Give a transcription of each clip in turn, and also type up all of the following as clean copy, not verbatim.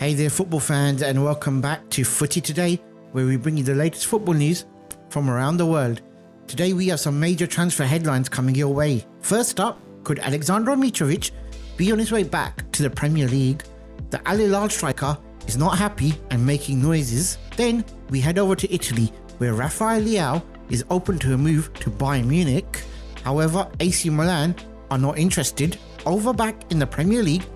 Hey there football fans, and welcome back to Footy Today, where we bring you the latest football news from around the world. Today we have some major transfer headlines coming your way. First up, could Aleksandar Mitrovic be on his way back to the Premier League? The Al Hilal striker is not happy and making noises. Then we head over to Italy, where Rafael Leão is open to a move to Bayern Munich. However, AC Milan are not interested. Over back in the Premier League,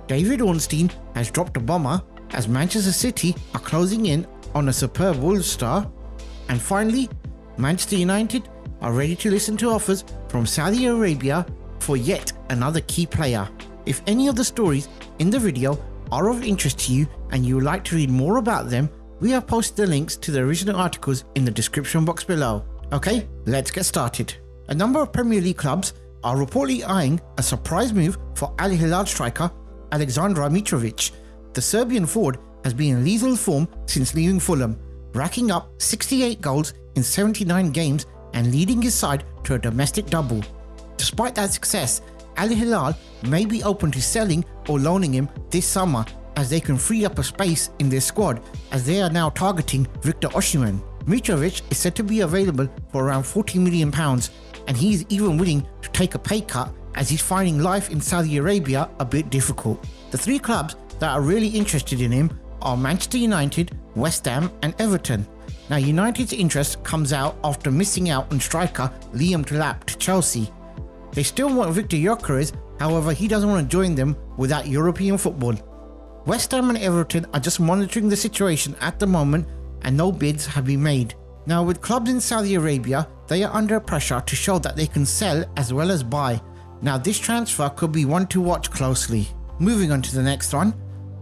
David Ornstein has dropped a bomber as Manchester City are closing in on a superb Wolves star. And finally, Manchester United are ready to listen to offers from Saudi Arabia for yet another key player. If any of the stories in the video are of interest to you and you would like to read more about them, we have posted the links to the original articles in the description box below. Okay, let's get started. A number of Premier League clubs are reportedly eyeing a surprise move for Al Hilal striker Aleksandar Mitrovic. The Serbian forward has been in lethal form since leaving Fulham, racking up 68 goals in 79 games and leading his side to a domestic double. Despite that success, Al Hilal may be open to selling or loaning him this summer, as they can free up a space in their squad, as they are now targeting Victor Osimhen. Mitrovic is said to be available for around £40 million, and he is even willing to take a pay cut as he's finding life in Saudi Arabia a bit difficult. The three clubs that are really interested in him are Manchester United, West Ham and Everton. Now, United's interest comes out after missing out on striker Liam Delap to Chelsea. They still want Victor Gyökeres, however he doesn't want to join them without European football. West Ham and Everton are just monitoring the situation at the moment and no bids have been made. Now, with clubs in Saudi Arabia, they are under pressure to show that they can sell as well as buy. Now, this transfer could be one to watch closely. Moving on to the next one.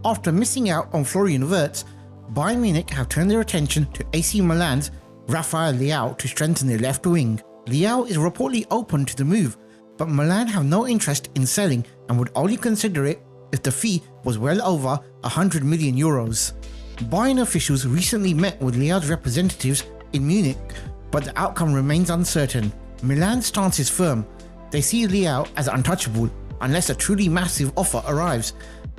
After missing out on Florian Wirtz, Bayern Munich have turned their attention to AC Milan's Rafael Leão to strengthen their left wing. Leão is reportedly open to the move, but Milan have no interest in selling and would only consider it if the fee was well over €100 million. Bayern officials recently met with Leão's representatives in Munich, but the outcome remains uncertain. Milan's stance is firm. They see Leão as untouchable unless a truly massive offer arrives.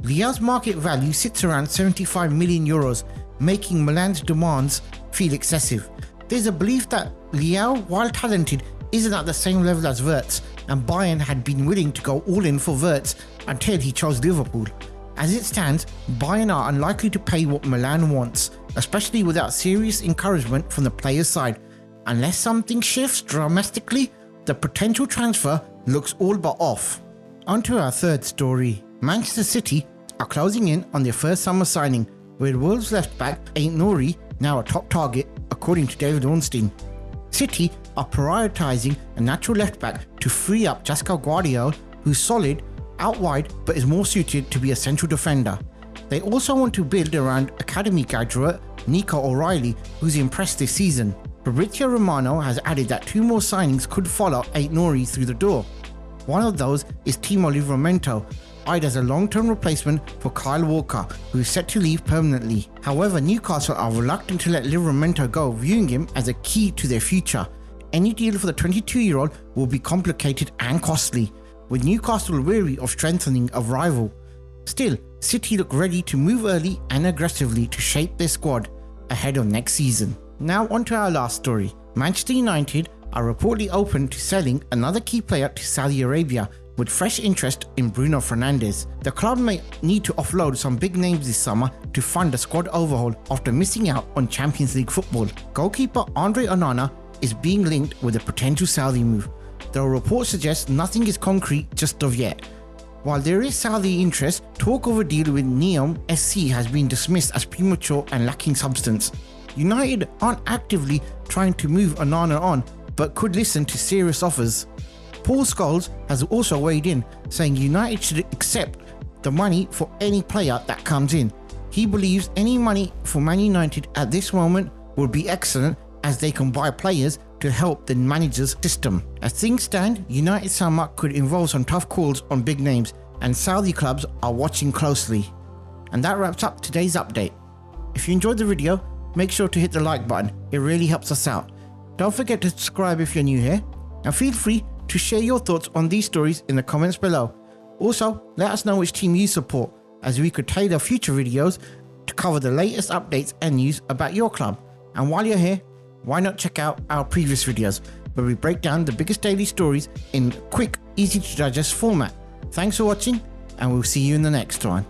Leão's market value sits around €75 million, making Milan's demands feel excessive. There's a belief that Leão, while talented, isn't at the same level as Wirtz, and Bayern had been willing to go all in for Wirtz until he chose Liverpool. As it stands, Bayern are unlikely to pay what Milan wants, especially without serious encouragement from the player's side. Unless something shifts dramatically, the potential transfer looks all but off. On to our third story. Manchester City are closing in on their first summer signing, with Wolves left back Aït-Nouri now a top target according to David Ornstein. City are prioritising a natural left back to free up Josko Gvardiol, who's solid out wide but is more suited to be a central defender. They also want to build around academy graduate Nico O'Reilly, who's impressed this season. Fabrizio Romano has added that two more signings could follow Aït-Nouri through the door. One of those is Timo Livramento, eyed as a long-term replacement for Kyle Walker, who is set to leave permanently. However, Newcastle are reluctant to let Livramento go, viewing him as a key to their future. Any deal for the 22-year-old will be complicated and costly, with Newcastle weary of strengthening a rival. Still, City look ready to move early and aggressively to shape their squad ahead of next season. Now on to our last story. Manchester United are reportedly open to selling another key player to Saudi Arabia, with fresh interest in Bruno Fernandes. The club may need to offload some big names this summer to fund a squad overhaul after missing out on Champions League football. Goalkeeper Andre Onana is being linked with a potential Saudi move, though reports suggest nothing is concrete just of yet. While there is Saudi interest, talk of a deal with Neom SC has been dismissed as premature and lacking substance. United aren't actively trying to move Onana on, but could listen to serious offers. Paul Scholes has also weighed in, saying United should accept the money for any player that comes in. He believes any money for Man United at this moment would be excellent, as they can buy players to help the manager's system. As things stand, United's summer could involve some tough calls on big names, and Saudi clubs are watching closely. And that wraps up today's update. If you enjoyed the video, make sure to hit the like button, it really helps us out. Don't forget to subscribe if you're new here, and feel free to share your thoughts on these stories in the comments below. Also, let us know which team you support, as we could tailor future videos to cover the latest updates and news about your club. And while you're here, why not check out our previous videos where we break down the biggest daily stories in quick, easy to digest format. Thanks for watching, and we'll see you in the next one.